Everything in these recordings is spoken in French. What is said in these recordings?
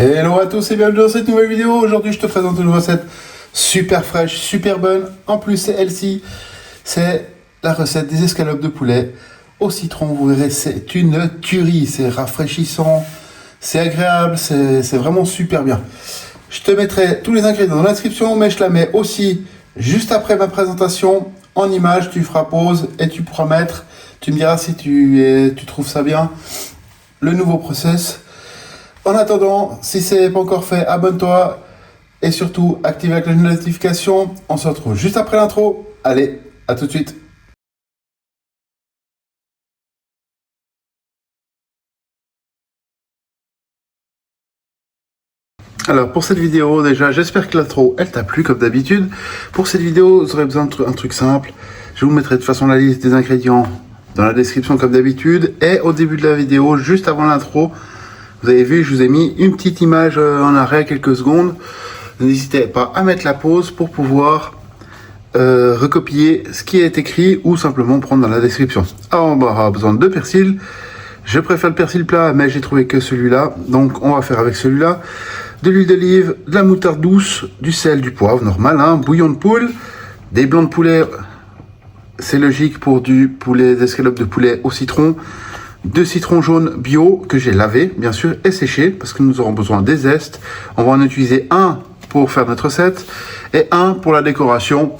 Hello à tous et bienvenue dans cette nouvelle vidéo. Aujourd'hui je te présente une recette super fraîche, super bonne. En plus c'est healthy. C'est la recette des escalopes de poulet au citron. Vous verrez, c'est une tuerie. C'est rafraîchissant, c'est agréable, c'est vraiment super bien. Je te mettrai tous les ingrédients dans la description, mais je la mets aussi juste après ma présentation en image. Tu feras pause et tu pourras mettre, tu me diras si tu trouves ça bien, le nouveau process. En attendant, si ce n'est pas encore fait, abonne-toi et surtout active la cloche de notification. On se retrouve juste après l'intro. Allez, à tout de suite. Alors pour cette vidéo, déjà j'espère que l'intro elle t'a plu comme d'habitude. Pour cette vidéo, vous aurez besoin d'un truc simple. Je vous mettrai de toute façon la liste des ingrédients dans la description comme d'habitude. Et au début de la vidéo, juste avant l'intro, vous avez vu, je vous ai mis une petite image en arrêt quelques secondes. N'hésitez pas à mettre la pause pour pouvoir recopier ce qui est écrit ou simplement prendre dans la description. Alors on aura besoin de persil. Je préfère le persil plat, mais j'ai trouvé que celui-là. Donc on va faire avec celui-là. De l'huile d'olive, de la moutarde douce, du sel, du poivre normal, hein, bouillon de poule, des blancs de poulet. C'est logique pour du poulet, des escalopes de poulet au citron. 2 citrons jaunes bio que j'ai lavé bien sûr et séché parce que nous aurons besoin des zestes. On va en utiliser un pour faire notre recette et un pour la décoration,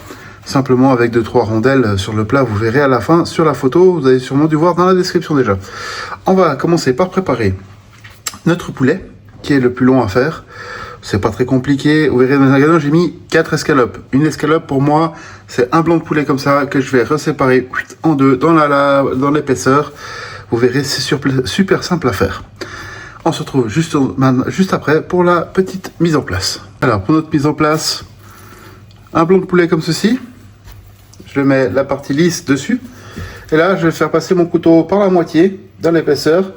simplement avec 2-3 rondelles sur le plat. Vous verrez à la fin sur la photo, vous avez sûrement dû voir dans la description déjà. On va commencer par préparer notre poulet qui est le plus long à faire. C'est pas très compliqué. Vous verrez dans les ingrédients, j'ai mis 4 escalopes. Une escalope pour moi, c'est un blanc de poulet comme ça que je vais reséparer en deux dans l'épaisseur. Vous verrez, c'est super simple à faire. On se retrouve juste après pour la petite mise en place. Alors, pour notre mise en place, un blanc de poulet comme ceci. Je mets la partie lisse dessus. Et là, je vais faire passer mon couteau par la moitié dans l'épaisseur,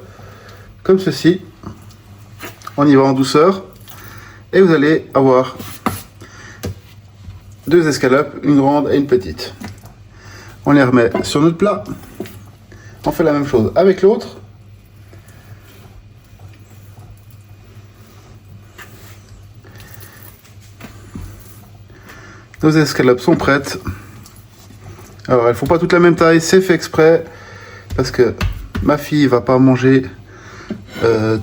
comme ceci. On y va en douceur. Et vous allez avoir 2 escalopes, une grande et une petite. On les remet sur notre plat. On fait la même chose avec l'autre. Nos escalopes sont prêtes. Alors elles ne font pas toutes la même taille, c'est fait exprès parce que ma fille va pas manger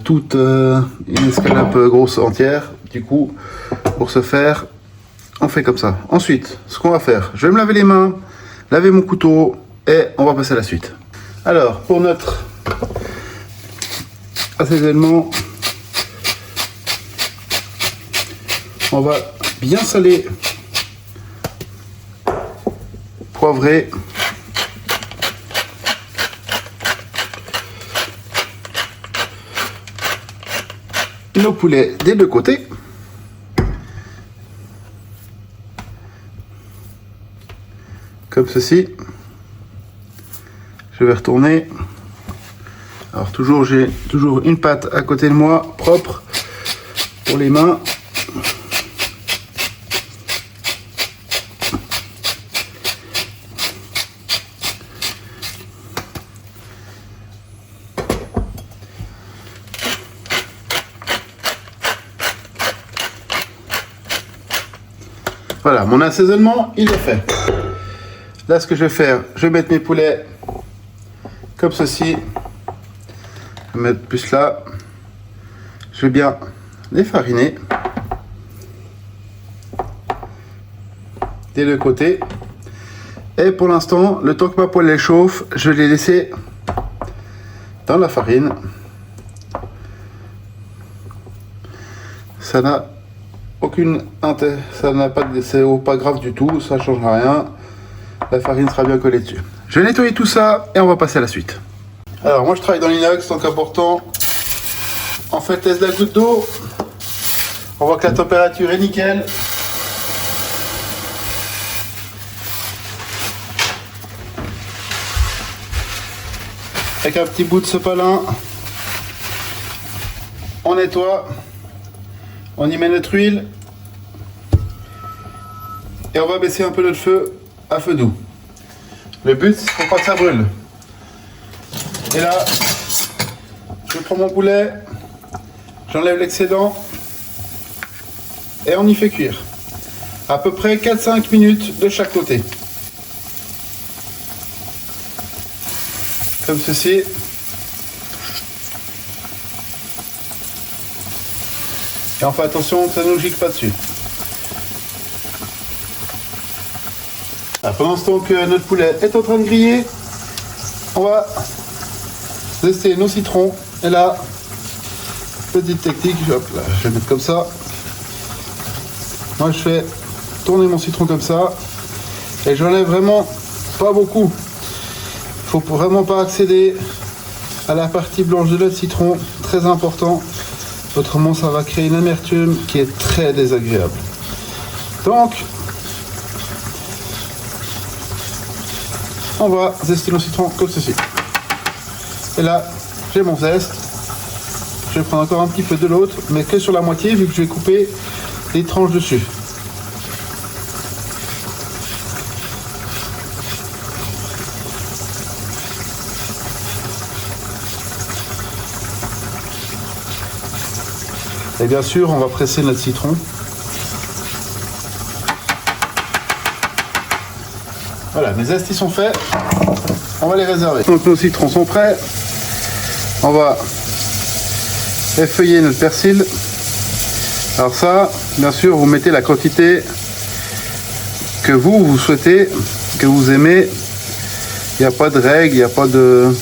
toute une escalope grosse entière. Du coup, pour ce faire, on fait comme ça. Ensuite, ce qu'on va faire, je vais me laver les mains, laver mon couteau et on va passer à la suite. Alors, pour notre assaisonnement, on va bien saler, poivrer, nos poulets des deux côtés. Comme ceci. Je vais retourner. Alors j'ai toujours une pâte à côté de moi, propre pour les mains. Voilà, mon assaisonnement, il est fait. Là, ce que je vais faire, je vais mettre mes poulets comme ceci. Je vais mettre plus là. Je vais bien les fariner des deux côtés. Et pour l'instant, le temps que ma poêle les chauffe, je vais les laisser dans la farine. Ça n'a aucune intérêt, ça n'a pas de, c'est pas grave du tout, ça ne changera rien. La farine sera bien collée dessus. Je vais nettoyer tout ça et on va passer à la suite. Alors moi je travaille dans l'inox, donc important. On fait le test de la goutte d'eau. On voit que la température est nickel. Avec un petit bout de sopalin, on nettoie. On y met notre huile. Et on va baisser un peu notre feu à feu doux. Le but, c'est pour pas que ça brûle. Et là, je prends mon poulet, J'enlève l'excédent et on y fait cuire. À peu près 4-5 minutes de chaque côté. Comme ceci. Et on fait attention que ça ne nous gicle pas dessus. Alors, pendant ce temps que notre poulet est en train de griller, on va zester nos citrons. Et là, petite technique, hop là, je vais mettre comme ça. Moi je fais tourner mon citron comme ça. Et j'enlève vraiment pas beaucoup. Il ne faut vraiment pas accéder à la partie blanche de notre citron. Très important. Autrement ça va créer une amertume qui est très désagréable. Donc on va zester nos citrons comme ceci. Et là j'ai mon zeste. Je vais prendre encore un petit peu de l'autre, mais que sur la moitié vu que je vais couper des tranches dessus. Et bien sûr, on va presser notre citron. Voilà, mes zestes sont faits. On va les réserver. Donc nos citrons sont prêts. On va effeuiller notre persil. Alors ça, bien sûr, vous mettez la quantité que vous souhaitez, que vous aimez. Il n'y a pas de règle, il n'y a pas de...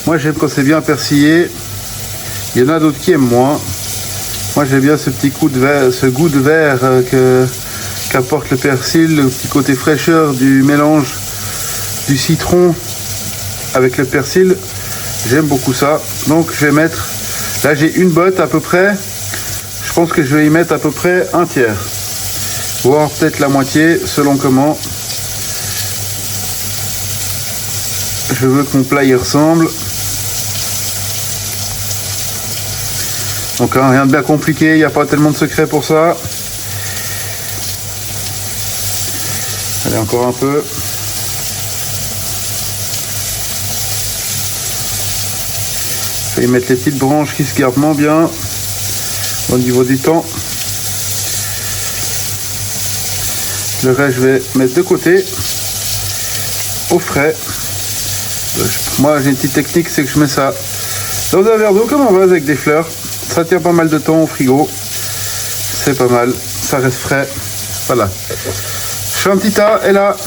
Moi, j'aime quand c'est bien persillé. Il y en a d'autres qui aiment moins. Moi j'aime bien ce petit coup de verre, ce goût de verre qu'apporte le persil, le petit côté fraîcheur du mélange du citron avec le persil. J'aime beaucoup ça. Donc je vais mettre, là j'ai une botte à peu près. Je pense que je vais y mettre à peu près un tiers, voire peut-être la moitié selon comment je veux que mon plat y ressemble. Donc hein, rien de bien compliqué, il n'y a pas tellement de secret pour ça. Allez, encore un peu. Je vais y mettre les petites branches qui se gardent moins bien au niveau du temps. Le reste, je vais mettre de côté, au frais. Moi, j'ai une petite technique, c'est que je mets ça dans un verre d'eau comme en vase avec des fleurs. Ça tient pas mal de temps au frigo. C'est pas mal. Ça reste frais. Voilà. Je fais un petit tas et là,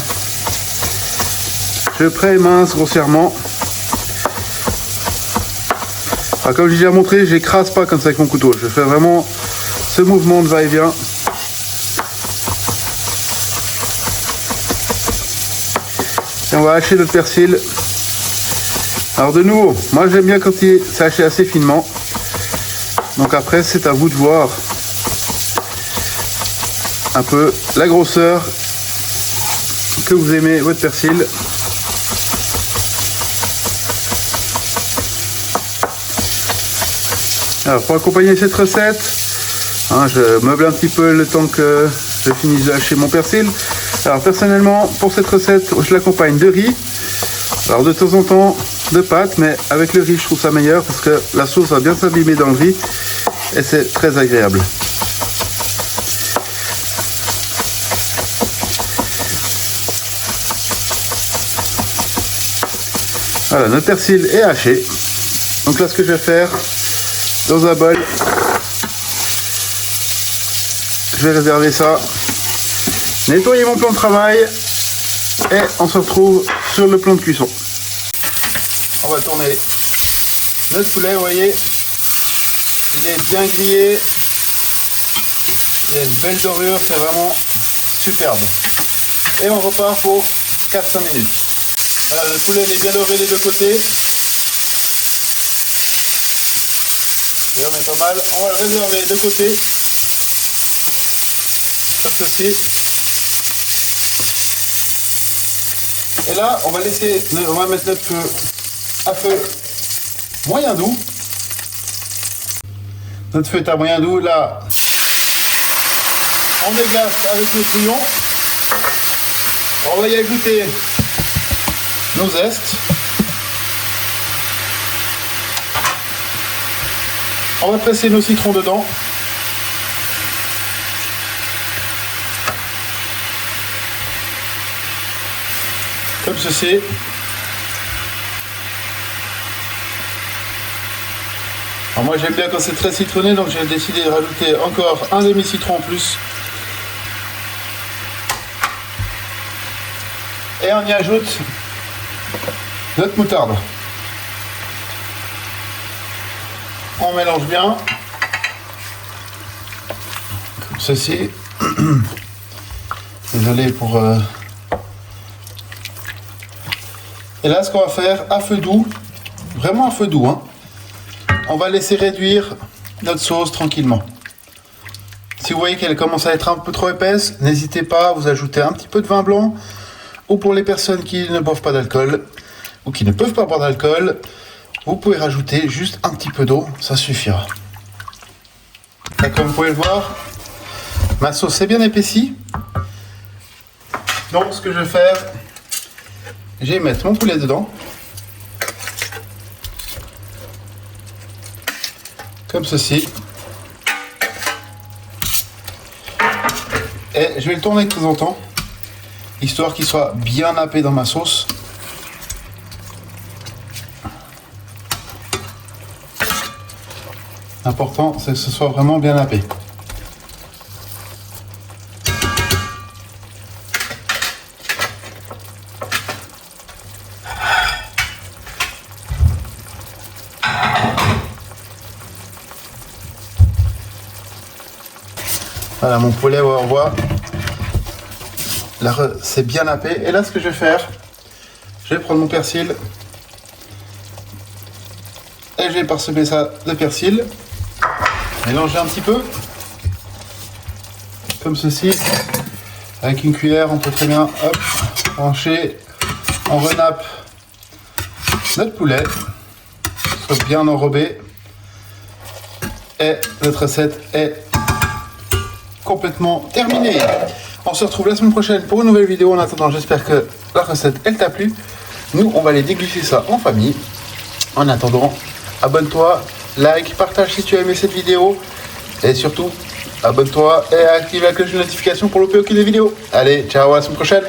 je pré-émince grossièrement. Alors, comme j'ai déjà montré, je n'écrase pas comme ça avec mon couteau. Je fais vraiment ce mouvement de va-et-vient. Et on va hacher notre persil. Alors de nouveau, moi j'aime bien quand c'est haché assez finement. Donc après, c'est à vous de voir un peu la grosseur que vous aimez votre persil. Alors pour accompagner cette recette, hein, je meuble un petit peu le temps que je finisse de hacher mon persil. Alors personnellement, pour cette recette, je l'accompagne de riz. Alors de temps en temps de pâtes, mais avec le riz je trouve ça meilleur parce que la sauce va bien s'abîmer dans le riz et c'est très agréable. Voilà, notre persil est haché. Donc là ce que je vais faire, dans un bol, je vais réserver ça, nettoyer mon plan de travail et on se retrouve sur le plan de cuisson. On va tourner notre poulet, vous voyez, il est bien grillé, il y a une belle dorure, c'est vraiment superbe. Et on repart pour 4-5 minutes. Voilà, le poulet il est bien doré les deux côtés. Et on est pas mal, on va le réserver de côté, comme ceci. Et là, on va mettre notre feu à feu moyen doux. Notre feu est à moyen doux. Là, on dégage avec le bouillon. On va y ajouter nos zestes. On va presser nos citrons dedans. Comme ceci. Alors moi j'aime bien quand c'est très citronné, donc j'ai décidé de rajouter encore un demi-citron en plus. Et on y ajoute notre moutarde. On mélange bien. Comme ceci. Désolé pour... Et là, ce qu'on va faire à feu doux, vraiment à feu doux, hein, on va laisser réduire notre sauce tranquillement. Si vous voyez qu'elle commence à être un peu trop épaisse, n'hésitez pas à vous ajouter un petit peu de vin blanc. Ou pour les personnes qui ne boivent pas d'alcool, ou qui ne peuvent pas boire d'alcool, vous pouvez rajouter juste un petit peu d'eau, ça suffira. Là, comme vous pouvez le voir, ma sauce est bien épaissie. Donc ce que je vais faire, je vais mettre mon poulet dedans. Comme ceci. Et je vais le tourner de temps en temps, histoire qu'il soit bien nappé dans ma sauce. L'important, c'est que ce soit vraiment bien nappé. Voilà mon poulet, on voit. Là, c'est bien nappé. Et là, ce que je vais faire, je vais prendre mon persil et je vais parsemer ça de persil. Mélanger un petit peu, comme ceci. Avec une cuillère, on peut très bien, hop, brancher. On renappe notre poulet, soit bien enrobé. Et notre recette est complètement terminée. On se retrouve la semaine prochaine pour une nouvelle vidéo. En attendant, j'espère que la recette elle t'a plu. Nous, on va aller déguster ça en famille. En attendant, abonne-toi, like, partage si tu as aimé cette vidéo. Et surtout, abonne-toi et active la cloche de notification pour louper aucune des vidéos. Allez, ciao, à la semaine prochaine.